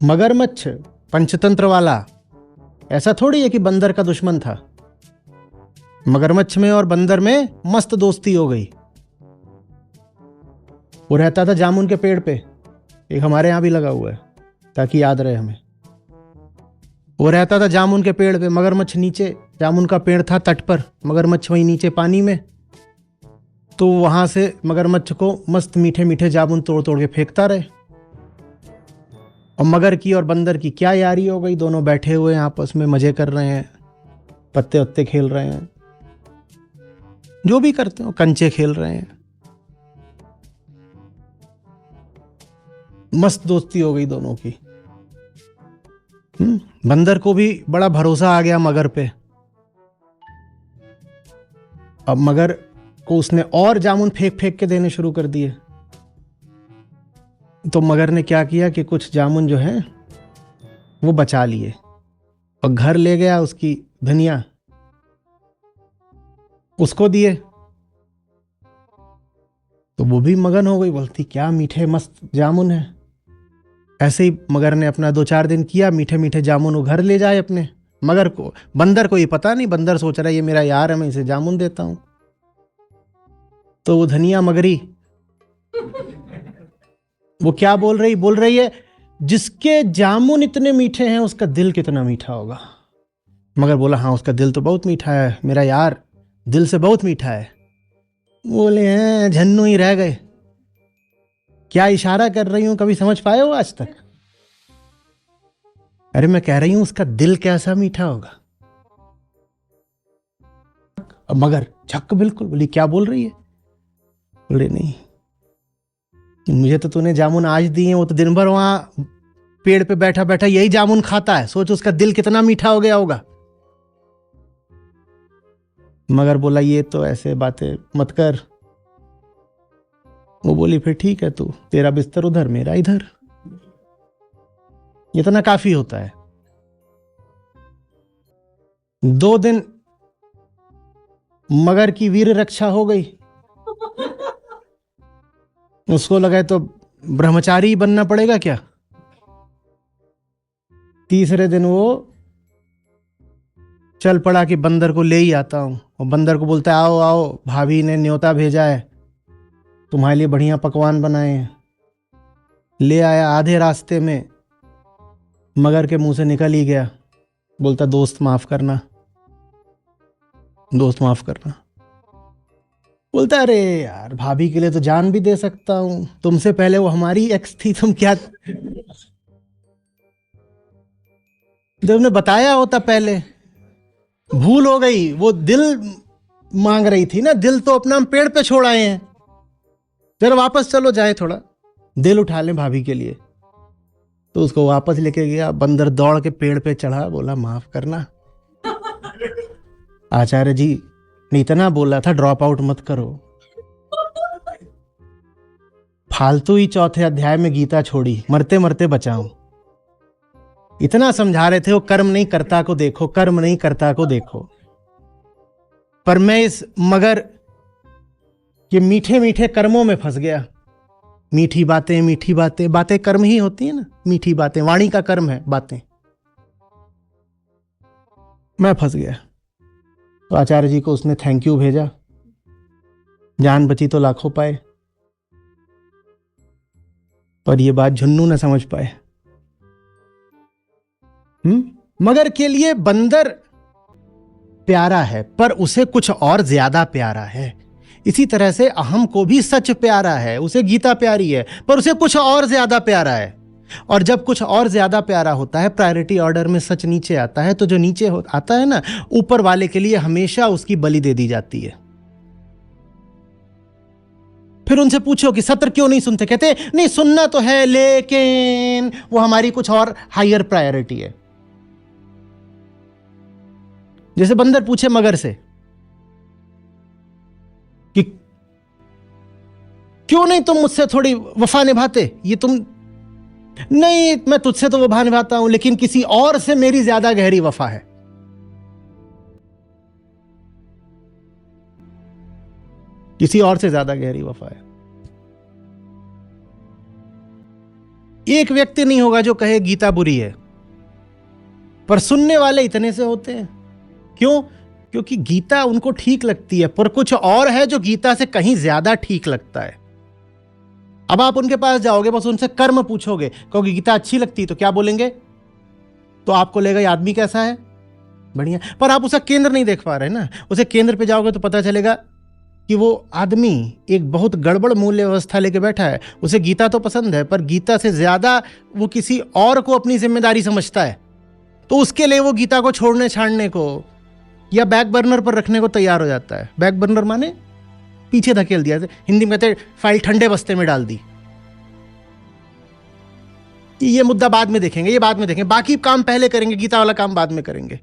मगरमच्छ पंचतंत्र वाला ऐसा थोड़ी है कि बंदर का दुश्मन था। मगरमच्छ में और बंदर में मस्त दोस्ती हो गई। वो रहता था जामुन के पेड़ पे, एक हमारे यहां भी लगा हुआ है ताकि याद रहे हमें। वो रहता था जामुन के पेड़ पे, मगरमच्छ नीचे, जामुन का पेड़ था तट पर, मगरमच्छ वहीं नीचे पानी में। तो वहां से मगरमच्छ को मस्त मीठे मीठे जामुन तोड़ तोड़ के फेंकता रहे। और मगर की और बंदर की क्या यारी हो गई, दोनों बैठे हुए हैं आपस में मजे कर रहे हैं, पत्ते उत्ते खेल रहे हैं, जो भी करते हो, कंचे खेल रहे हैं, मस्त दोस्ती हो गई दोनों की। बंदर को भी बड़ा भरोसा आ गया मगर पे। अब मगर को उसने और जामुन फेंक फेंक के देने शुरू कर दिए। तो मगर ने क्या किया कि कुछ जामुन जो है वो बचा लिए और घर ले गया, उसकी धनिया उसको दिए। तो वो भी मगन हो गई, बोलती क्या मीठे मस्त जामुन है। ऐसे ही मगर ने अपना 2-4 दिन किया, मीठे मीठे जामुन वो घर ले जाए अपने। मगर को, बंदर को ये पता नहीं, बंदर सोच रहा है ये मेरा यार है, मैं इसे जामुन देता हूं। तो वो धनिया मगरी वो क्या बोल रही है, जिसके जामुन इतने मीठे हैं उसका दिल कितना मीठा होगा। मगर बोला हाँ उसका दिल तो बहुत मीठा है, मेरा यार दिल से बहुत मीठा है। बोले हैं झन्नू ही रह गए, क्या इशारा कर रही हूं कभी समझ पाए हो आज तक? अरे मैं कह रही हूं उसका दिल कैसा मीठा होगा। अब मगर झक बिल्कुल, बोली क्या बोल रही है? बोले नहीं, मुझे तो तूने जामुन आज दिए, वो तो दिन भर वहां पेड़ पे बैठा बैठा यही जामुन खाता है, सोच उसका दिल कितना मीठा हो गया होगा। मगर बोला ये तो ऐसे बातें मत कर। वो बोली फिर ठीक है, तू तेरा बिस्तर उधर मेरा इधर, इतना काफी होता है। 2 दिन मगर की वीर रक्षा हो गई। उसको लगा तो ब्रह्मचारी ही बनना पड़ेगा क्या। तीसरे दिन वो चल पड़ा कि बंदर को ले ही आता हूं, और बंदर को बोलता है आओ आओ, भाभी ने न्योता भेजा है, तुम्हारे लिए बढ़िया पकवान बनाए हैं। ले आया, आधे रास्ते में मगर के मुंह से निकल ही गया, बोलता दोस्त माफ करना, दोस्त माफ करना। बोलता अरे यार भाभी के लिए तो जान भी दे सकता हूं, तुमसे पहले वो हमारी एक्स थी, तुम क्या, तुमने बताया होता पहले, भूल हो गई। वो दिल मांग रही थी ना, दिल तो अपना हम पेड़ पे छोड़ आए हैं, जरा वापस चलो जाए, थोड़ा दिल उठा लें भाभी के लिए। तो उसको वापस लेके गया, बंदर दौड़ के पेड़ पे चढ़ा, बोला माफ करना आचार्य जी ने इतना बोला था ड्रॉप आउट मत करो, फालतू ही चौथे अध्याय में गीता छोड़ी, मरते मरते बचाऊं। इतना समझा रहे थे वो, कर्म नहीं करता को देखो, कर्म नहीं करता को देखो। पर मैं इस मगर के मीठे मीठे कर्मों में फंस गया। मीठी बातें, मीठी बातें, बातें कर्म ही होती है ना, मीठी बातें वाणी का कर्म है बातें। मैं फंस गया। तो आचार्य जी को उसने थैंक यू भेजा, जान बची तो लाखों पाए। पर यह बात झुन्नू न समझ पाए। मगर के लिए बंदर प्यारा है, पर उसे कुछ और ज्यादा प्यारा है। इसी तरह से अहम को भी सच प्यारा है, उसे गीता प्यारी है, पर उसे कुछ और ज्यादा प्यारा है। और जब कुछ और ज्यादा प्यारा होता है, प्रायोरिटी ऑर्डर में सच नीचे आता है, तो जो नीचे आता है ना, ऊपर वाले के लिए हमेशा उसकी बलि दे दी जाती है। फिर उनसे पूछो कि सत्र क्यों नहीं सुनते, कहते नहीं सुनना तो है, लेकिन वो हमारी कुछ और हायर प्रायोरिटी है। जैसे बंदर पूछे मगर से कि क्यों नहीं तुम मुझसे थोड़ी वफा निभाते, ये तुम, नहीं मैं तुझसे तो वफा निभाता हूं, लेकिन किसी और से मेरी ज्यादा गहरी वफा है, किसी और से ज्यादा गहरी वफा है। एक व्यक्ति नहीं होगा जो कहे गीता बुरी है, पर सुनने वाले इतने से होते हैं। क्यों? क्योंकि गीता उनको ठीक लगती है, पर कुछ और है जो गीता से कहीं ज्यादा ठीक लगता है। अब आप उनके पास जाओगे, बस उनसे कर्म पूछोगे, क्योंकि गीता अच्छी लगती है तो क्या बोलेंगे? तो आपको लगेगा ये आदमी कैसा है, बढ़िया। पर आप उसका केंद्र नहीं देख पा रहे ना। उसे केंद्र पे जाओगे तो पता चलेगा कि वो आदमी एक बहुत गड़बड़ मूल्य व्यवस्था लेके बैठा है। उसे गीता तो पसंद है, पर गीता से ज्यादा वो किसी और को अपनी जिम्मेदारी समझता है। तो उसके लिए वो गीता को छोड़ने छाड़ने को या बैक बर्नर पर रखने को तैयार हो जाता है। बैक बर्नर माने पीछे धकेल दिया, हिंदी में कहते हैं फाइल ठंडे बस्ते में डाल दी। ये मुद्दा बाद में देखेंगे, ये बाद में देखेंगे, बाकी काम पहले करेंगे, गीता वाला काम बाद में करेंगे।